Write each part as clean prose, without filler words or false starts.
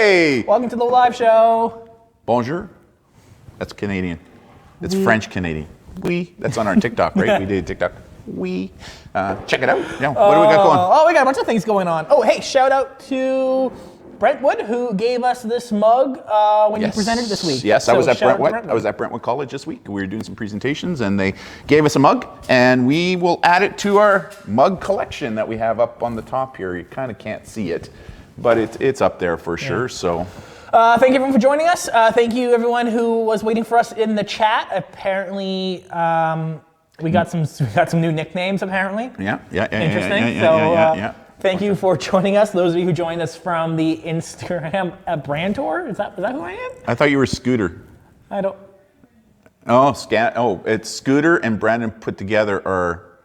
Hey! Welcome to the live show. Bonjour. That's Canadian. It's French Canadian. Oui. That's on our TikTok, right? We did TikTok. Oui. Check it out. Yeah. What do we got going? Oh, we got a bunch of things going on. Oh, hey, shout out to Brentwood, who gave us this mug when you presented this week. Yes, I was at Brentwood. I was at Brentwood College this week. We were doing some presentations, and they gave us a mug, and we will add it to our mug collection that we have up on the top here. You kind of can't see it, but it's up there for sure. So. Thank you everyone for joining us. Thank you everyone who was waiting for us in the chat. Apparently, we got some new nicknames. Apparently. Yeah. Interesting. Yeah. Thank you for joining us. Those of you who joined us from the Instagram brand tour. Is that who I am? I thought you were Scooter. I don't. It's Scooter and Brandon put together, or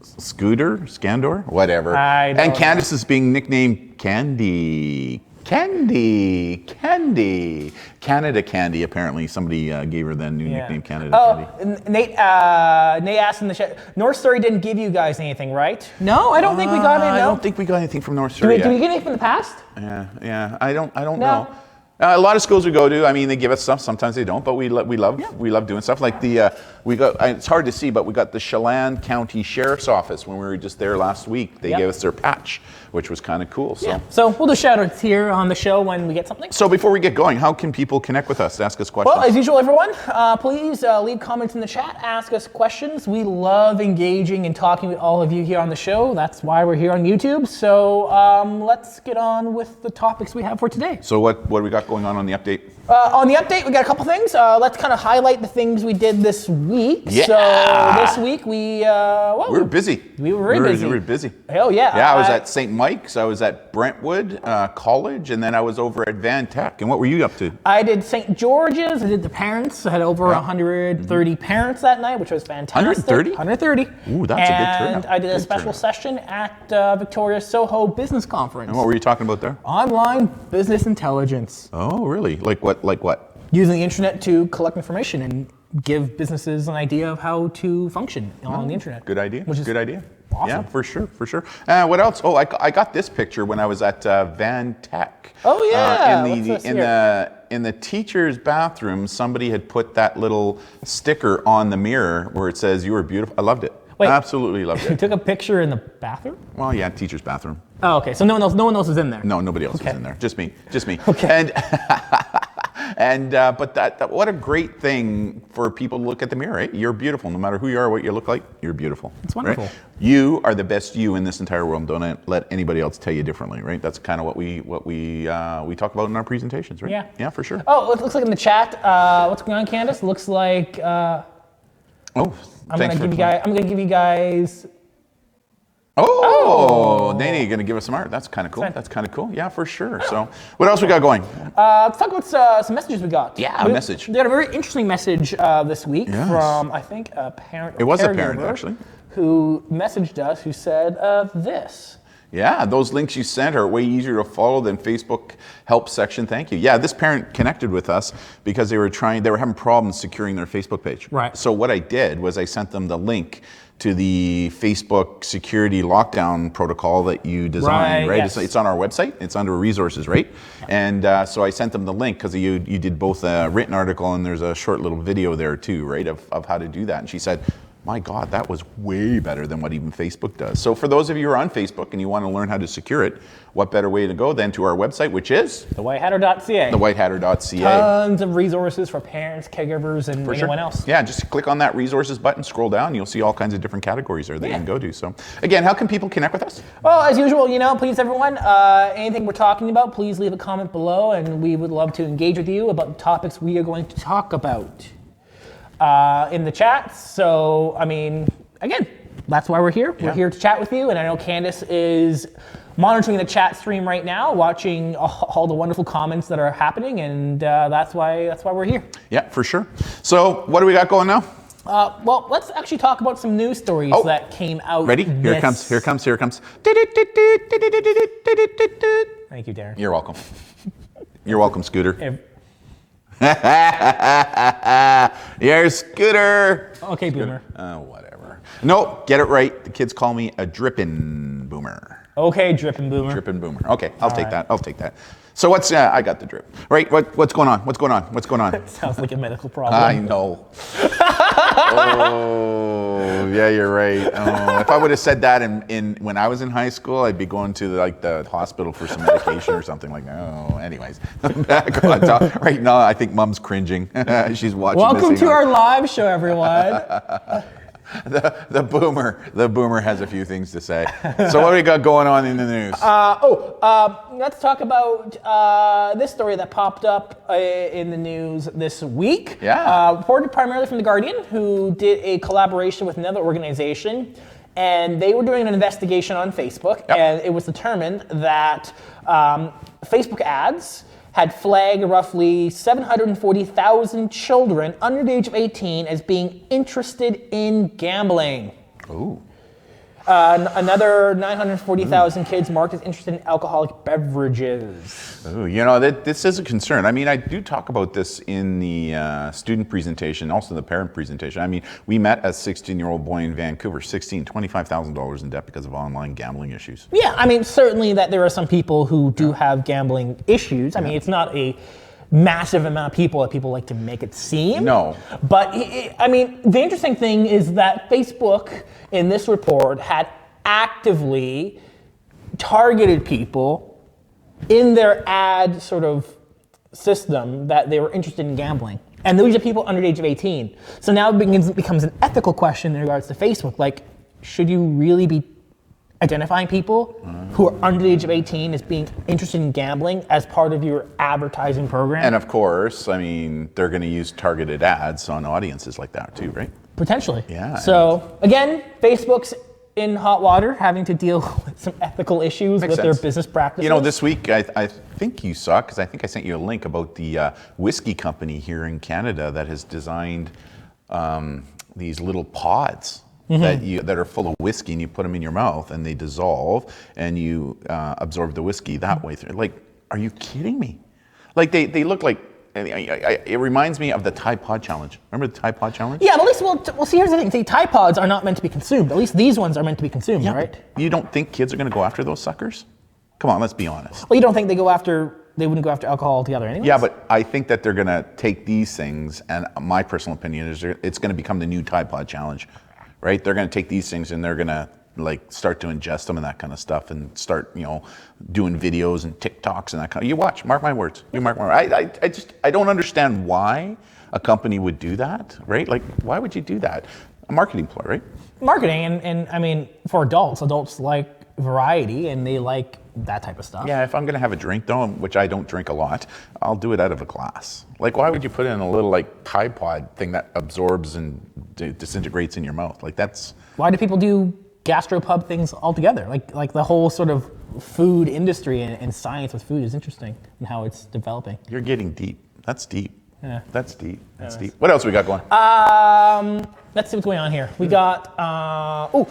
Scooter, Scandor, whatever. And Candace is being nicknamed Candy. Canada Candy. Apparently, somebody gave her the new nickname, Canada Candy. Nate asked in the chat. North Surrey didn't give you guys anything, right? No, I don't think we got anything. I don't think we got anything from North Surrey. Did we get anything from the past? Yeah. I don't know. A lot of schools we go to, I mean, they give us stuff. Sometimes they don't, but we love doing stuff. Like we got. It's hard to see, but we got the Chelan County Sheriff's Office when we were just there last week. They gave us their patch, which was kind of cool. So we'll do shout outs here on the show when we get something. So before we get going, how can people connect with us, ask us questions? Well, as usual, everyone, please leave comments in the chat, ask us questions. We love engaging and talking with all of you here on the show. That's why we're here on YouTube. So let's get on with the topics we have for today. So what do we got going on the update? On the update, we got a couple things. Let's kind of highlight the things we did this week. Yeah. So this week we were busy. We were very busy. We were busy. Hell yeah. Yeah, I was at St. Mike's. I was at Brentwood College, and then I was over at Van Tech. And what were you up to? I did St. George's. I did the parents. I had over 130 parents that night, which was fantastic. 130? 130. Ooh, that's a good turnout. And I did a special session at Victoria's Soho Business Conference. And what were you talking about there? Online business intelligence. Oh, really? Like what? Using the internet to collect information and give businesses an idea of how to function on the internet. Good idea. Good idea. Awesome. Yeah, for sure. What else? Oh, I got this picture when I was at Van Tech. Oh yeah. In the teacher's bathroom, somebody had put that little sticker on the mirror where it says "You are beautiful." I loved it. Wait, absolutely loved it. You took a picture in the bathroom? Well, yeah, teacher's bathroom. Oh, okay. So no one else was in there. No, nobody else was in there. Just me. Okay. But that what a great thing for people to look at the mirror, right? You're beautiful, no matter who you are, what you look like. You're beautiful. It's wonderful. Right? You are the best you in this entire world. Don't let anybody else tell you differently, right? That's kind of what we talk about in our presentations, right? Yeah, for sure. Oh, it looks like in the chat. What's going on, Candace? Looks like. I'm gonna give you guys. Oh, Nene, you're going to give us some art. That's kind of cool. That's kind of cool. Yeah, for sure. So what else we got going? Let's talk about some messages we got. Yeah, a message. We got a very interesting message this week from, I think, a parent. It was a parent, actually. Who messaged us, who said this. Yeah, those links you sent are way easier to follow than Facebook help section. Thank you. Yeah, this parent connected with us because they were having problems securing their Facebook page. Right. So what I did was I sent them the link to the Facebook security lockdown protocol that you designed, right? Yes. It's on our website. It's under resources, right? And so I sent them the link because you did both a written article and there's a short little video there too, right, of how to do that. And she said, my God, that was way better than what even Facebook does. So for those of you who are on Facebook and you want to learn how to secure it, what better way to go than to our website, which is? thewhitehatter.ca. Thewhitehatter.ca. Tons of resources for parents, caregivers, and anyone else. Yeah, just click on that resources button, scroll down, and you'll see all kinds of different categories there that you can go to. So again, how can people connect with us? Well, as usual, please everyone, anything we're talking about, please leave a comment below, and we would love to engage with you about the topics we are going to talk about. In the chat. So, again, that's why we're here. We're here to chat with you. And I know Candace is monitoring the chat stream right now, watching all the wonderful comments that are happening. And that's why we're here. Yeah, for sure. So what do we got going now? Well, let's actually talk about some news stories that came out. Ready? Here it comes. Thank you, Darren. You're welcome. You're welcome, Scooter. You're Scooter. Okay, Boomer. Whatever. No, get it right. The kids call me a drippin' boomer. Okay, dripping boomer. Drip and boomer. Okay, I'll take that. I'll take that. So what's, I got the drip. Right, what's going on? What's going on? What's going on? Sounds like a medical problem. I know. Oh, yeah, you're right. Oh, if I would have said that in when I was in high school, I'd be going to like the hospital for some medication or something like that. Oh, anyways. Back on top. Right now, I think Mom's cringing. She's watching Welcome this to our live show, everyone. The boomer has a few things to say. So what do we got going on in the news? Let's talk about this story that popped up in the news this week. Yeah. Reported primarily from The Guardian, who did a collaboration with another organization, and they were doing an investigation on Facebook, and it was determined that Facebook ads had flagged roughly 740,000 children under the age of 18 as being interested in gambling. Ooh. Another 940,000 kids marked as interested in alcoholic beverages. Ooh, you know, this is a concern. I mean, I do talk about this in the student presentation, also the parent presentation. I mean, we met a 16-year-old boy in Vancouver, $25,000 in debt because of online gambling issues. Yeah, I mean, certainly that there are some people who do have gambling issues. I mean, it's not a massive amount of people that people like to make it seem. No. But, I mean, the interesting thing is that Facebook, in this report, had actively targeted people in their ad sort of system that they were interested in gambling. And those are people under the age of 18. So now it becomes an ethical question in regards to Facebook. Like, should you really be identifying people who are under the age of 18 as being interested in gambling as part of your advertising program? And of course, I mean, they're going to use targeted ads on audiences like that too, right? Potentially. Yeah. So again, Facebook's in hot water, having to deal with some ethical issues with their business practices. You know, this week, I think you saw, because I think I sent you a link about the whiskey company here in Canada that has designed these little pods that are full of whiskey, and you put them in your mouth and they dissolve and you absorb the whiskey that way through. Like, are you kidding me? Like they look like, it reminds me of the Tide Pod Challenge. Remember the Tide Pod Challenge? Yeah, but at least, well, see, here's the thing. See, Tide Pods are not meant to be consumed. At least these ones are meant to be consumed, right? You don't think kids are going to go after those suckers? Come on, let's be honest. Well, you don't think they wouldn't go after alcohol altogether anyways? Yeah, but I think that they're going to take these things, and my personal opinion is it's going to become the new Tide Pod Challenge, right? They're going to take these things and they're going to like start to ingest them and that kind of stuff, and start, you know, doing videos and TikToks and that kind of. You watch, mark my words. You mark my words. I don't understand why a company would do that, right? Like, why would you do that? A marketing ploy, right? Marketing, and I mean, for adults like variety and they like that type of stuff. Yeah, if I'm gonna have a drink though, which I don't drink a lot, I'll do it out of a glass. Like, why would you put it in a little like Tide Pod thing that absorbs and disintegrates in your mouth? Like, that's. Why do people do gastropub things altogether? Like the whole sort of food industry and science with food is interesting and how it's developing. You're getting deep. That's deep. Yeah. That's deep. That's deep. What else we got going? Let's see what's going on here. We got but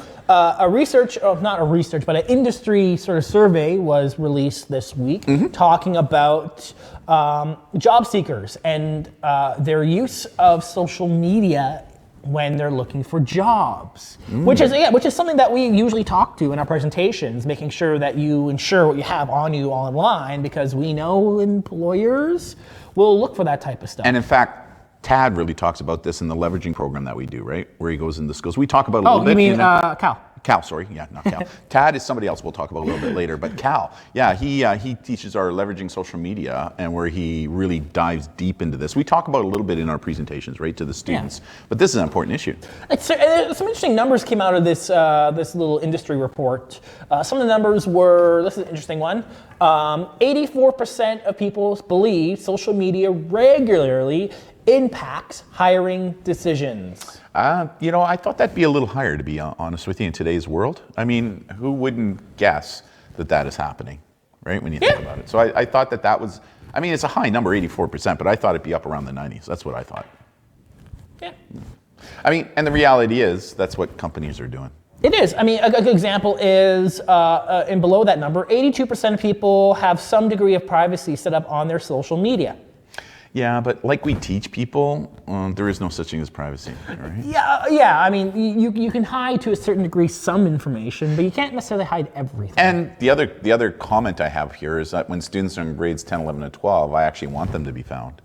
an industry sort of survey was released this week talking about job seekers and their use of social media when they're looking for jobs, which is something that we usually talk to in our presentations, making sure that you ensure what you have on you online, because we know employers will look for that type of stuff. And in fact, Tad really talks about this in the leveraging program that we do, right? Where he goes into schools. We talk about a little bit. Oh, you mean Cal? Cal, sorry. Yeah, not Cal. Tad is somebody else we'll talk about a little bit later. But Cal, yeah, he teaches our leveraging social media, and where he really dives deep into this. We talk about it a little bit in our presentations, right, to the students. Yeah. But this is an important issue. Some interesting numbers came out of this this little industry report. Some of the numbers were, this is an interesting one, 84% of people believe social media regularly impacts hiring decisions. You know, I thought that'd be a little higher, to be honest with you, in today's world. I mean, who wouldn't guess that is happening, right, when you think about it? So I thought that was, I mean, it's a high number, 84%, but I thought it'd be up around the 90s. That's what I thought. Yeah. I mean, and the reality is, that's what companies are doing. It is. I mean, a good example is, and below that number, 82% of people have some degree of privacy set up on their social media. Yeah, but like we teach people, there is no such thing as privacy, right? Yeah. I mean, you can hide to a certain degree some information, but you can't necessarily hide everything. And the other comment I have here is that when students are in grades 10, 11, and 12, I actually want them to be found.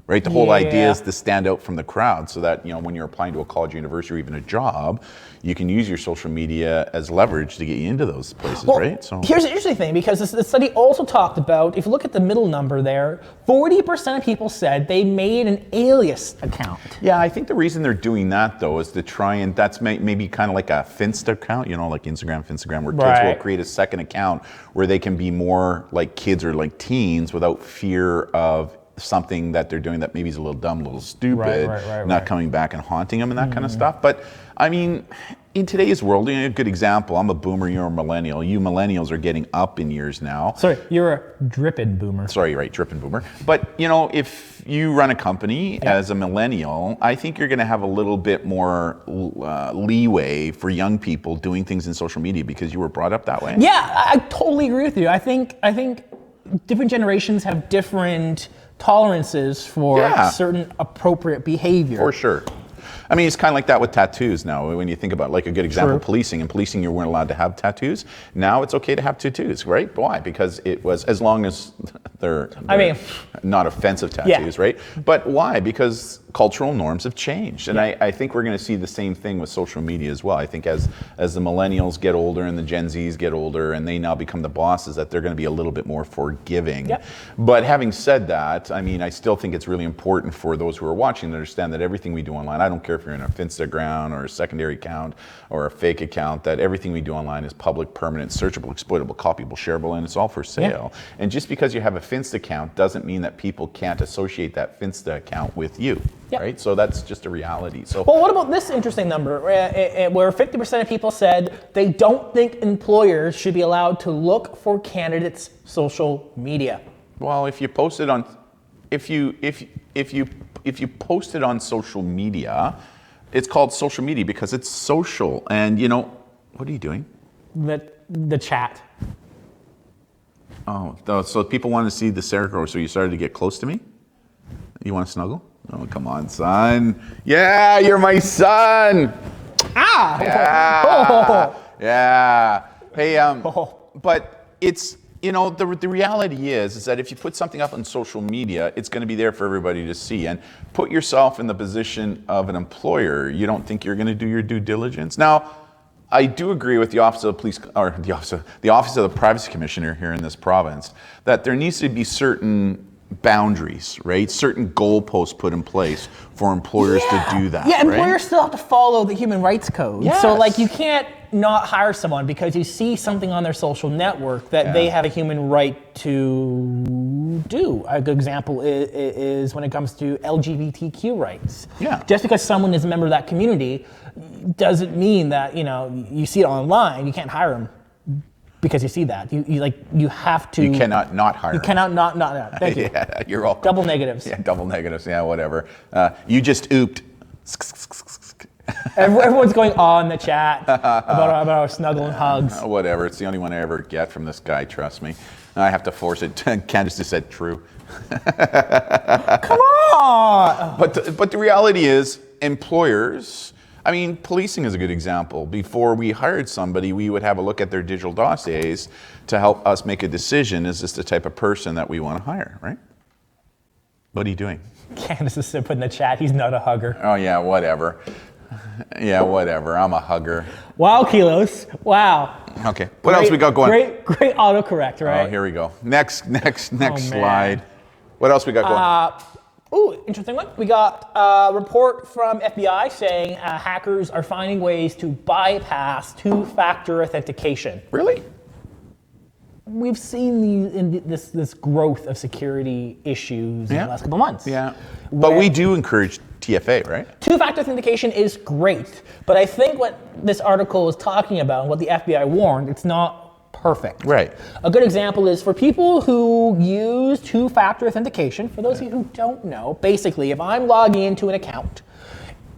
Right? The whole idea is to stand out from the crowd so that, when you're applying to a college, university, or even a job, you can use your social media as leverage to get you into those places, right? So here's the interesting thing, because the study also talked about, if you look at the middle number there, 40% of people said they made an alias account. Yeah, I think the reason they're doing that, though, is to try and, that's maybe kind of like a Finsta account, like Instagram, where kids will create a second account where they can be more like kids or like teens without fear of something that they're doing that maybe is a little dumb, a little stupid, not coming back and haunting them and that kind of stuff. But I mean, in today's world, a good example, I'm a boomer, you're a millennial. You millennials are getting up in years now. Sorry, you're a dripping boomer. Sorry, right, dripping boomer. But if you run a company as a millennial, I think you're gonna have a little bit more leeway for young people doing things in social media because you were brought up that way. Yeah, I totally agree with you. I think different generations have different tolerances for certain appropriate behavior. For sure. I mean, it's kind of like that with tattoos now. When you think about, like, a good example, policing. In policing, you weren't allowed to have tattoos. Now it's okay to have tattoos, right? Why? Because it was, as long as they're not offensive tattoos, right? But why? Because cultural norms have changed. And I think we're going to see the same thing with social media as well. I think as the millennials get older and the Gen Zs get older and they now become the bosses, that they're going to be a little bit more forgiving. But having said that, I mean, I still think it's really important for those who are watching to understand that everything we do online, I don't care if you're in a Finstagram or a secondary account or a fake account, that everything we do online is public, permanent, searchable, exploitable, copyable, shareable, and it's all for sale. And just because you have a Finsta account doesn't mean that people can't associate that Finsta account with you. Right? So that's just a reality. So, well, what about this interesting number where 50% of people said they don't think employers should be allowed to look for candidates' social media? Well, if you post it on, if you post it on social media, it's called social media because it's social. And what are you doing? The chat. Oh, so people want to see the Sarah girl, so you started to get close to me? You want to snuggle? Oh, come on, son. Yeah, you're my son. Yeah. Hey, but it's, the reality is that if you put something up on social media, it's going to be there for everybody to see. And put yourself in the position of an employer. You don't think you're going to do your due diligence? Now, I do agree with the Office of the Police, or the Office of the Privacy Commissioner here in this province, that there needs to be certain boundaries, right? Certain goalposts put in place for employers to do that. Yeah, employers still have to follow the human rights code. Yes. So, like, you can't not hire someone because you see something on their social network that they have a human right to do. A good example is when it comes to LGBTQ rights. Yeah. Just because someone is a member of that community doesn't mean that, you see it online, you can't hire them. Because you see that. You have to. You cannot not hire. You cannot not. Thank you. Yeah, you're welcome. Double negatives. Yeah, double negatives. Yeah, whatever. You just ooped. Everyone's going on in the chat about our snuggle and hugs. Whatever. It's the only one I ever get from this guy, trust me. I have to force it. Candace just said true. Come on! But the reality is, employers, I mean, policing is a good example. Before we hired somebody, we would have a look at their digital dossiers to help us make a decision. Is this the type of person that we want to hire, right? What are you doing? Candace is putting in the chat, he's not a hugger. Oh, yeah, whatever. Yeah, whatever. I'm a hugger. Wow, Kilos. Wow. Okay. What else we got going? Great autocorrect, right? Oh, here we go. Next slide. What else we got going? Interesting one. We got a report from FBI saying hackers are finding ways to bypass two-factor authentication. Really? We've seen this growth of security issues in the last couple months. Yeah. But we do encourage TFA, right? Two-factor authentication is great, but I think what this article is talking about and what the FBI warned, it's not perfect. Right. A good example is for people who use two-factor authentication, for those of you who don't know, basically if I'm logging into an account,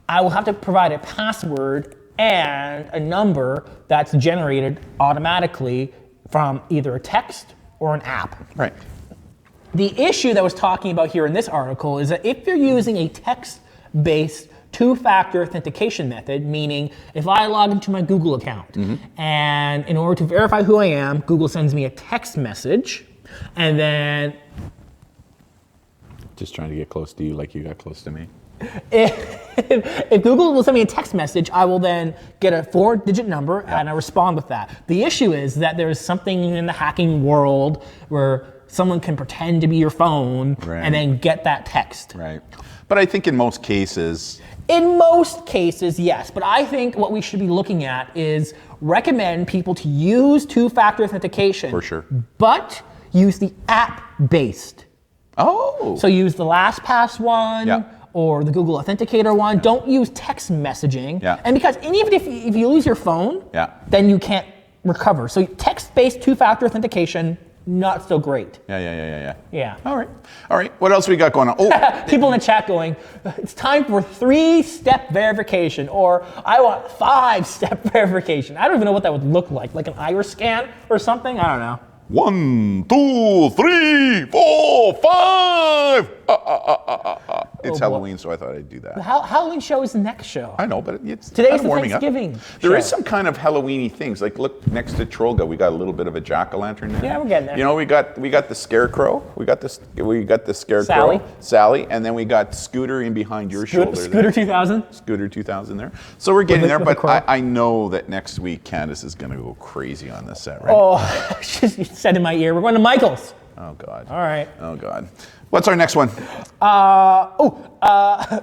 I will have to provide a password and a number that's generated automatically from either a text or an app. Right. The issue that was talking about here in this article is that if you're using a text-based two-factor authentication method, meaning if I log into my Google account and in order to verify who I am, Google sends me a text message, and then Just trying to get close to you like you got close to me. if Google will send me a text message, I will then get a 4-digit number and I respond with that. The issue is that there is something in the hacking world where someone can pretend to be your phone and then get that text. Right. But I think in most cases... In most cases, yes. But I think what we should be looking at is recommend people to use two-factor authentication. For sure. But use the app-based. Oh. So use the LastPass one or the Google Authenticator one. Don't use text messaging. And because even if you lose your phone, then you can't recover. So text-based two-factor authentication, not so great. Yeah. All right. What else we got going on? Oh, people in the chat going, it's time for 3-step verification, or I want 5-step verification. I don't even know what that would look like an iris scan or something. I don't know. 1, 2, 3, 4, 5. It's Halloween, so I thought I'd do that. The Halloween show is the next show. I know, but it's today's kind of the warming Thanksgiving up. show. There is some kind of Halloween-y things. Like, look next to Trolga, we got a little bit of a jack-o'-lantern there. Yeah, we're getting there. You know, we got the Scarecrow. We got the Scarecrow. Sally, and then we got Scooter in behind your shoulder. Scooter 2000. Scooter 2000 there. So we're getting there, but I know that next week Candace is going to go crazy on this set, right? Oh, she said in my ear, we're going to Michael's. Oh God. All right. Oh God. What's our next one?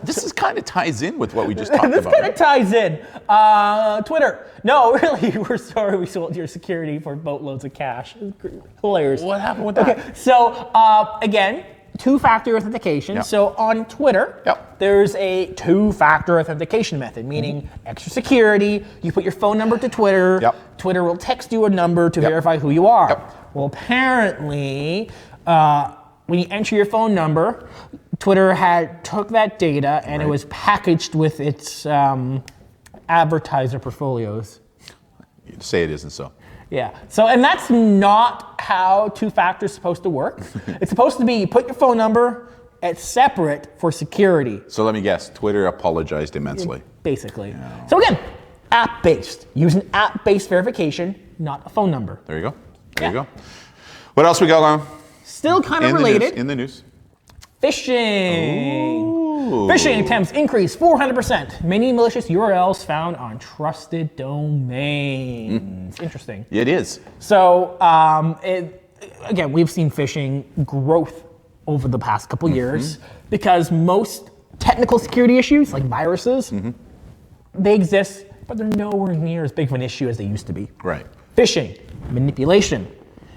This is kind of ties in with what we just talked about. This kind of ties in. Twitter. No, really, we're sorry we sold your security for boatloads of cash. Hilarious. What happened with that? Okay, so again, two-factor authentication. So on Twitter, there's a two-factor authentication method, meaning extra security. You put your phone number to Twitter. Twitter will text you a number to verify who you are. Well, apparently, when you enter your phone number, Twitter took that data and it was packaged with its advertiser portfolios. You'd say it isn't so. Yeah. So, and that's not how two-factor is supposed to work. It's supposed to be you put your phone number, it's separate for security. So let me guess, Twitter apologized immensely. Basically. Yeah. So again, app-based. Use an app-based verification, not a phone number. There you go. There you go. What else we got on? Still kind of related. In the news. Phishing. Ooh. Phishing attempts increased 400%. Many malicious URLs found on trusted domains. Interesting. It is. So again, we've seen phishing growth over the past couple years because most technical security issues like viruses, they exist, but they're nowhere near as big of an issue as they used to be. Right. Phishing, manipulation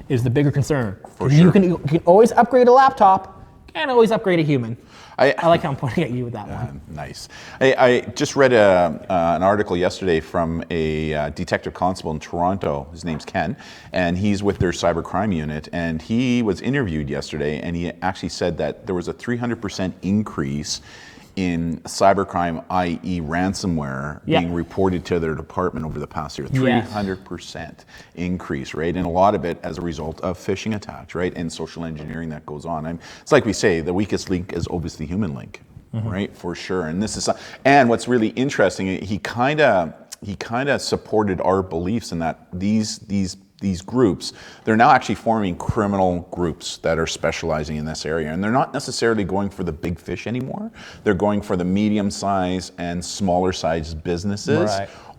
is the bigger concern. For sure. You can always upgrade a laptop, can't always upgrade a human. I like how I'm pointing at you with that one. Nice. I just read an article yesterday from a detective constable in Toronto. His name's Ken, and he's with their cybercrime unit. And he was interviewed yesterday, and he actually said that there was a 300% increase in cybercrime, i.e. ransomware, being reported to their department over the past year. 300% increase, right? And a lot of it as a result of phishing attacks, right? And social engineering that goes on. It's like we say, the weakest link is always the human link, right? For sure. And this is, and what's really interesting, he kind of supported our beliefs in that these groups, they're now actually forming criminal groups that are specializing in this area. And they're not necessarily going for the big fish anymore. They're going for the medium-sized and smaller-sized businesses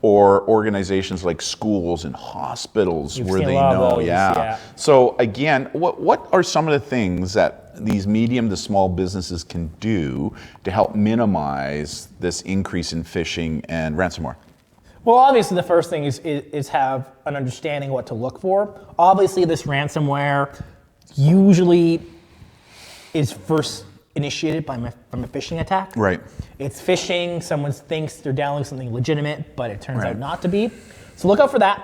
or organizations like schools and hospitals where they know. So again, what are some of the things that these medium to small businesses can do to help minimize this increase in phishing and ransomware? Well, obviously the first thing is have an understanding what to look for. Obviously this ransomware usually is first initiated from a phishing attack. Right. It's phishing, someone thinks they're downloading something legitimate, but it turns out not to be. So look out for that.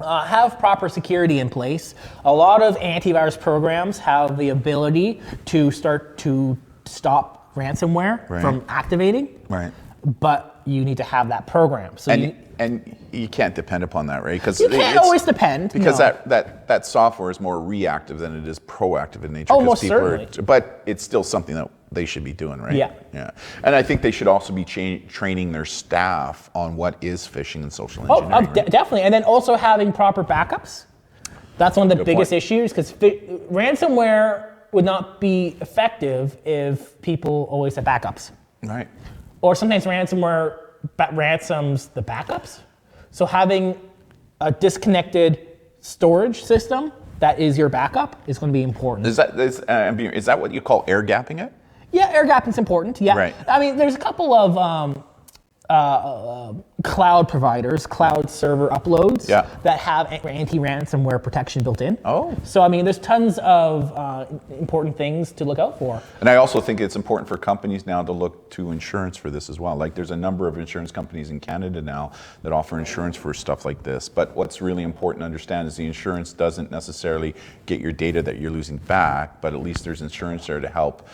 Have proper security in place. A lot of antivirus programs have the ability to start to stop ransomware from activating. Right. but you need to have that program. So and you can't depend upon that, right? Because you can't always depend. Because no. that software is more reactive than it is proactive in nature. Oh, 'cause most people certainly. But it's still something that they should be doing, right? Yeah. Yeah. And I think they should also be training their staff on what is phishing and social Oh, engineering. Right? definitely. And then also having proper backups. That's one of the Good biggest point. issues, because ransomware would not be effective if people always have backups. Right. Or sometimes ransomware ransoms the backups. So having a disconnected storage system that is your backup is going to be important. Is that what you call air gapping it? Yeah, air gapping's important. Yeah. Right. I mean, there's a couple of cloud providers, cloud server uploads that have anti-ransomware protection built in. Oh. So, I mean, there's tons of important things to look out for. And I also think it's important for companies now to look to insurance for this as well. Like there's a number of insurance companies in Canada now that offer insurance for stuff like this. But what's really important to understand is the insurance doesn't necessarily get your data that you're losing back, but at least there's insurance there to help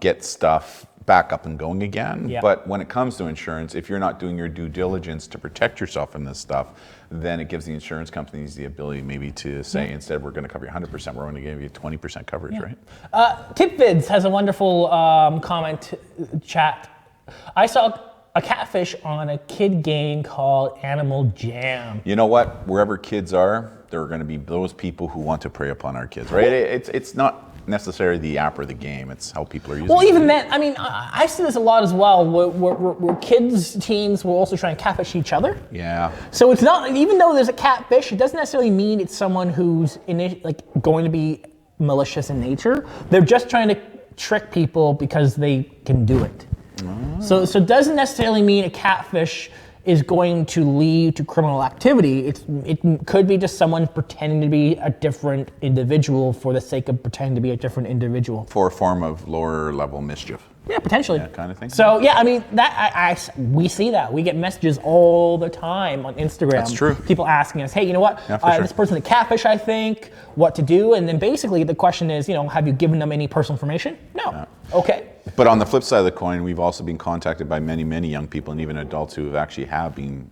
get stuff back up and going again. Yeah. But when it comes to insurance, if you're not doing your due diligence to protect yourself from this stuff, then it gives the insurance companies the ability maybe to say, instead we're going to cover you 100%, we're only going to give you 20% coverage, right? TipVids has a wonderful comment chat. I saw a catfish on a kid game called Animal Jam. You know what? Wherever kids are, there are going to be those people who want to prey upon our kids, right? It's not necessarily the app or the game, it's how people are using it. Well, even then, I mean, I see this a lot as well, where kids, teens will also try and catfish each other. Yeah. So it's not, even though there's a catfish, it doesn't necessarily mean it's someone who's going to be malicious in nature. They're just trying to trick people because they can do it. So it doesn't necessarily mean a catfish is going to lead to criminal activity. It could be just someone pretending to be a different individual for the sake of pretending to be a different individual. For a form of lower level mischief. Yeah, potentially. Yeah, kind of thing. So yeah, I mean, we see that. We get messages all the time on Instagram. That's true. People asking us, hey, you know what? Yeah, for sure. This person's a catfish, I think. What to do? And then basically the question is, have you given them any personal information? No. Yeah. Okay. But on the flip side of the coin, we've also been contacted by many, many young people and even adults who have been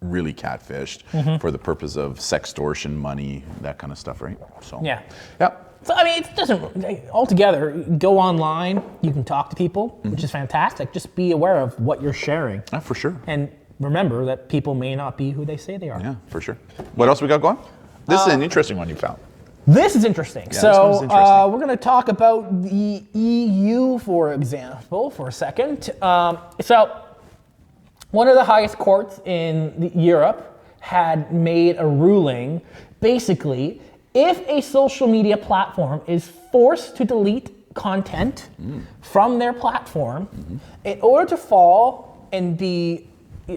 really catfished for the purpose of sextortion, money, that kind of stuff, right? So Yeah. Yeah. So, I mean, it doesn't, altogether, go online, you can talk to people, which is fantastic. Just be aware of what you're sharing. Yeah, for sure. And remember that people may not be who they say they are. Yeah, for sure. What else we got going? This is an interesting one you found. This is interesting. Yeah, so this one's interesting. we're going to talk about the EU, for example, for a second. So one of the highest courts in Europe had made a ruling. Basically, if a social media platform is forced to delete content from their platform, in order to fall and be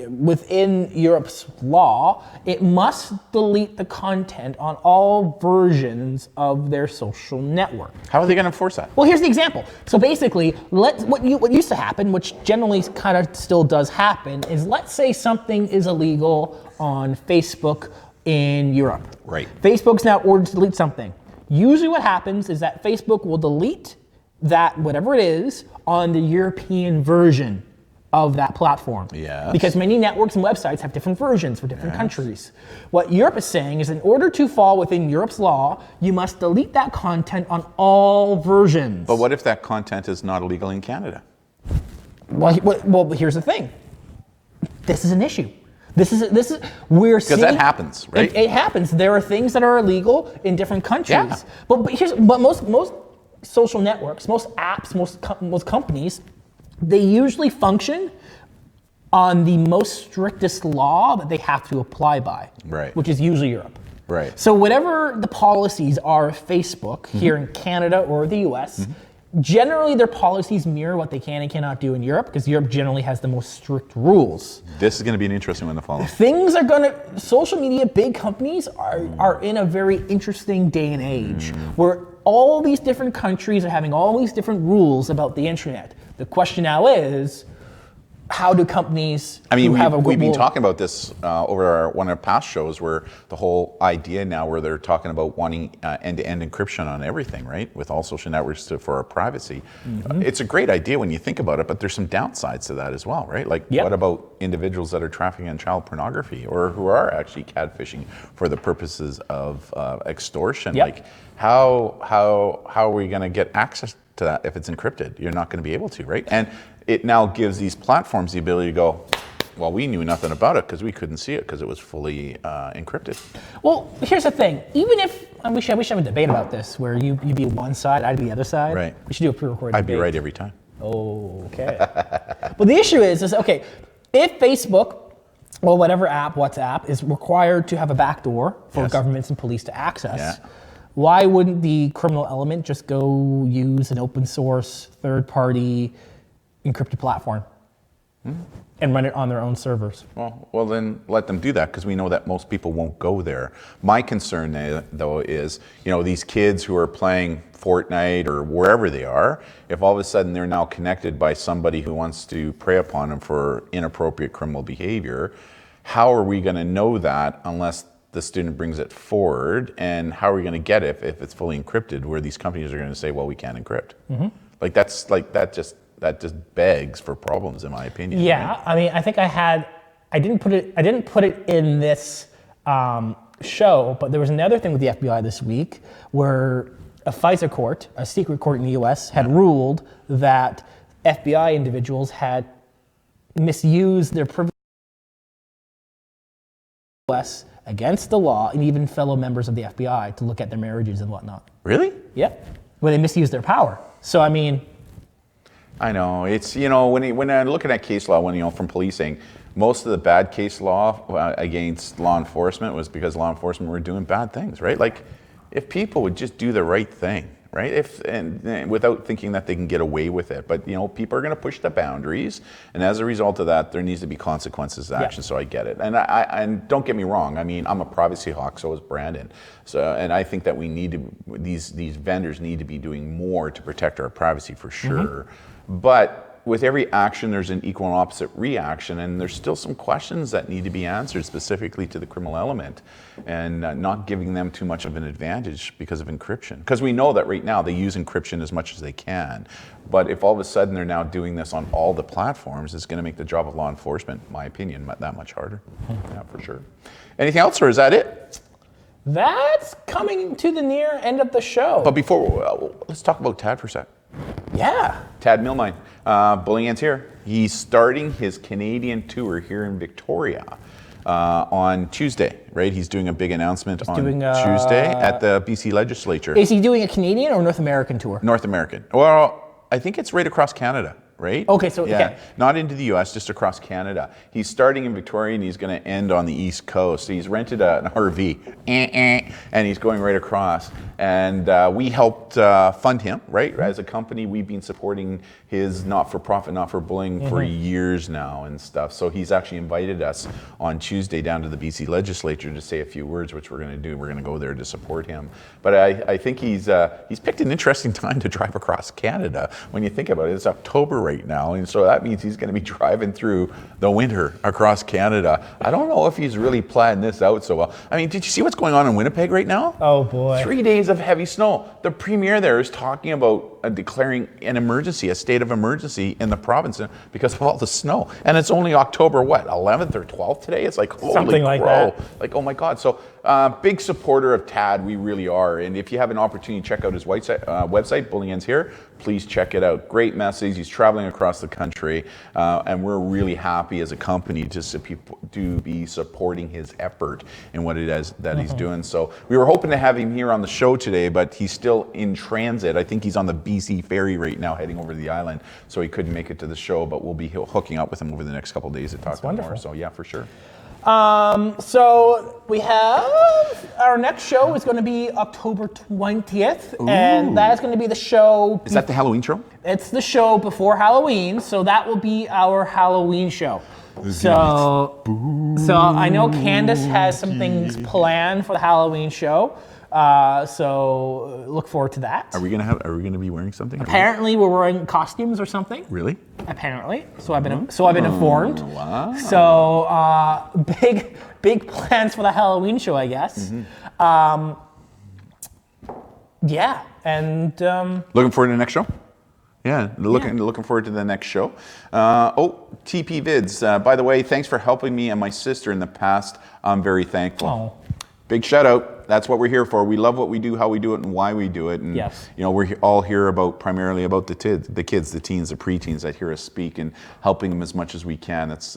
within Europe's law, it must delete the content on all versions of their social network. How are they going to enforce that? Well, here's the example. So basically, what used to happen, which generally kind of still does happen, is let's say something is illegal on Facebook in Europe. Right. Facebook's now ordered to delete something. Usually what happens is that Facebook will delete that, whatever it is, on the European version of that platform. Yes. Because many networks and websites have different versions for different countries. What Europe is saying is in order to fall within Europe's law, you must delete that content on all versions. But what if that content is not illegal in Canada? Well, here's the thing. This is an issue. We're seeing. Because that happens, right? It happens. There are things that are illegal in different countries. Yeah. But most social networks, most apps, most companies, they usually function on the most strictest law that they have to apply by. Right. Which is usually Europe. Right. So whatever the policies are of Facebook here in Canada or the US, generally their policies mirror what they can and cannot do in Europe, because Europe generally has the most strict rules. This is going to be an interesting one to follow. Social media, big companies are in a very interesting day and age where all these different countries are having all these different rules about the internet. The question now is, how do companies I mean, who have a we've been global- talking about this over one of our past shows, where the whole idea now, where they're talking about wanting end-to-end encryption on everything, right, with all social networks for our privacy. It's a great idea when you think about it, but there's some downsides to that as well, right? Like, Yep. what about individuals that are trafficking in child pornography, or who are actually catfishing for the purposes of extortion? Yep. Like, how are we going to get access to that if it's encrypted? You're not going to be able to, right? And it now gives these platforms the ability to go, well, we knew nothing about it because we couldn't see it because it was fully encrypted. Well, here's the thing. Even if we should have a debate about this, where you be one side, I'd be the other side. Right. We should do a pre-recorded I'd debate. be right every time. Okay. But the issue is okay, if Facebook or whatever app, WhatsApp, is required to have a backdoor for Yes. governments and police to access, Yeah. why wouldn't the criminal element just go use an open source, third-party encrypted platform and run it on their own servers? Well, then let them do that, because we know that most people won't go there. My concern, though, is these kids who are playing Fortnite or wherever they are, if all of a sudden they're now connected by somebody who wants to prey upon them for inappropriate criminal behavior, how are we going to know that unless the student brings it forward? And how are we going to get it if it's fully encrypted, where these companies are going to say, well, we can't encrypt? That just begs for problems, in my opinion. Yeah, right? I mean, I think I didn't put it in this show, but there was another thing with the FBI this week where a FISA court, a secret court in the US, had ruled that FBI individuals had misused their privilege against the law, and even fellow members of the FBI, to look at their marriages and whatnot. Really? Yep. Where they misused their power. So, I mean, I know, it's, when I'm looking at case law, from policing, most of the bad case law against law enforcement was because law enforcement were doing bad things, right? Like, if people would just do the right thing, right? And without thinking that they can get away with it. But, people are going to push the boundaries. And as a result of that, there needs to be consequences to action. So I get it. And don't get me wrong. I mean, I'm a privacy hawk, so is Brandon. And I think that we need to, these vendors need to be doing more to protect our privacy for sure. But with every action, there's an equal and opposite reaction, and there's still some questions that need to be answered specifically to the criminal element, and not giving them too much of an advantage because of encryption. Because we know that right now they use encryption as much as they can, but if all of a sudden they're now doing this on all the platforms, it's going to make the job of law enforcement, in my opinion, that much harder. Yeah, for sure. Anything else, or is that it? that's coming to the near end of the show. But before, let's talk about Tad for a sec. Yeah. Tad Millmine, Bullying's here. He's starting his Canadian tour here in Victoria on Tuesday, right? He's doing a big announcement on Tuesday at the BC Legislature. Is he doing a Canadian or North American tour? North American. Well, I think it's right across Canada, right? Okay, so okay. Not into the US, just across Canada. He's starting in Victoria and he's going to end on the East Coast. So he's rented an RV and he's going right across. And we helped fund him, right? As a company, we've been supporting his not-for-profit, not-for-bullying for years now and stuff. So he's actually invited us on Tuesday down to the BC Legislature to say a few words, which we're going to do. We're going to go there to support him. But I think he's picked an interesting time to drive across Canada. When you think about it, it's October right now, and so that means he's going to be driving through the winter across Canada. I don't know if he's really planned this out so well. I mean, did you see what's going on in Winnipeg right now? Oh boy. 3 days of heavy snow. The premier there is talking about declaring an emergency, a state of emergency in the province because of all the snow. And it's only October, 11th or 12th today? It's like, holy something like crow. that. Like, oh my God. So big supporter of Tad, we really are. And if you have an opportunity to check out his website, Bullying's Here, please check it out. Great message. He's traveling across the country. And we're really happy as a company to be supporting his effort in what it is that he's doing. So we were hoping to have him here on the show today, but he's still in transit. I think he's on the BC ferry right now heading over to the island. So he couldn't make it to the show, but we'll be hooking up with him over the next couple of days to talk more. Wonderful. So yeah, for sure. So we have our next show is going to be October 20th, and that is going to be the show. Is that the Halloween show? It's the show before Halloween, so that will be our Halloween show. So I know Candace has some things planned for the Halloween show. So look forward to that. Are we gonna be wearing something? Apparently, we're wearing costumes or something. Really? Apparently, so I've been informed. Wow. So big plans for the Halloween show, I guess. Yeah, and Looking forward to the next show? Yeah, looking forward to the next show. TP Vids. By the way, thanks for helping me and my sister in the past. I'm very thankful. Oh. Big shout out. That's what we're here for. We love what we do, how we do it, and why we do it. And Yes. we're all here primarily about the kids, the teens, the preteens that hear us speak, and helping them as much as we can. It's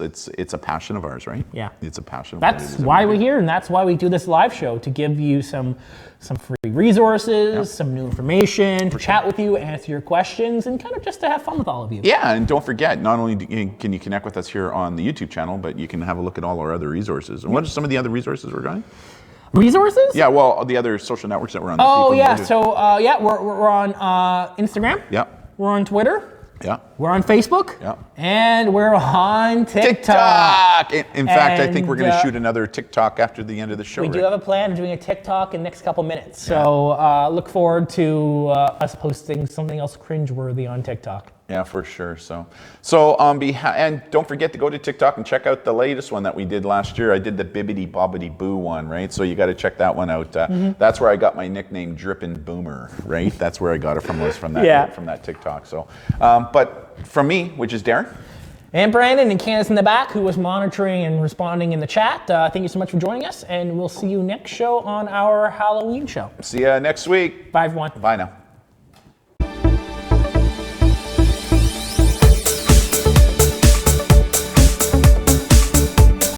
a passion of ours, right? Yeah. It's a passion. Of That's why we're here, and that's why we do this live show, to give you some free resources, some new information, to chat with you, answer your questions, and kind of just to have fun with all of you. Yeah, and don't forget, not only can you connect with us here on the YouTube channel, but you can have a look at all our other resources. And what are some of the other resources we're going? Resources? Yeah, well, the other social networks that we're on. that Oh people yeah, can so we're on Instagram. Yeah. We're on Twitter. Yeah. We're on Facebook. Yeah. And we're on TikTok. TikTok! In fact, I think we're going to And, shoot another TikTok after the end of the show. We do have a plan of doing a TikTok in the next couple minutes. So look forward to us posting something else cringeworthy on TikTok. Yeah, for sure. So on behalf, and don't forget to go to TikTok and check out the latest one that we did last year. I did the Bibbidi Bobbidi Boo one, right? So you got to check that one out. That's where I got my nickname Drippin' Boomer, right? That's where I got it from, was from that from that TikTok. So, but from me, which is Darren. And Brandon and Candace in the back, who was monitoring and responding in the chat. Thank you so much for joining us, and we'll see you next show on our Halloween show. See ya next week. Bye, everyone. Bye now.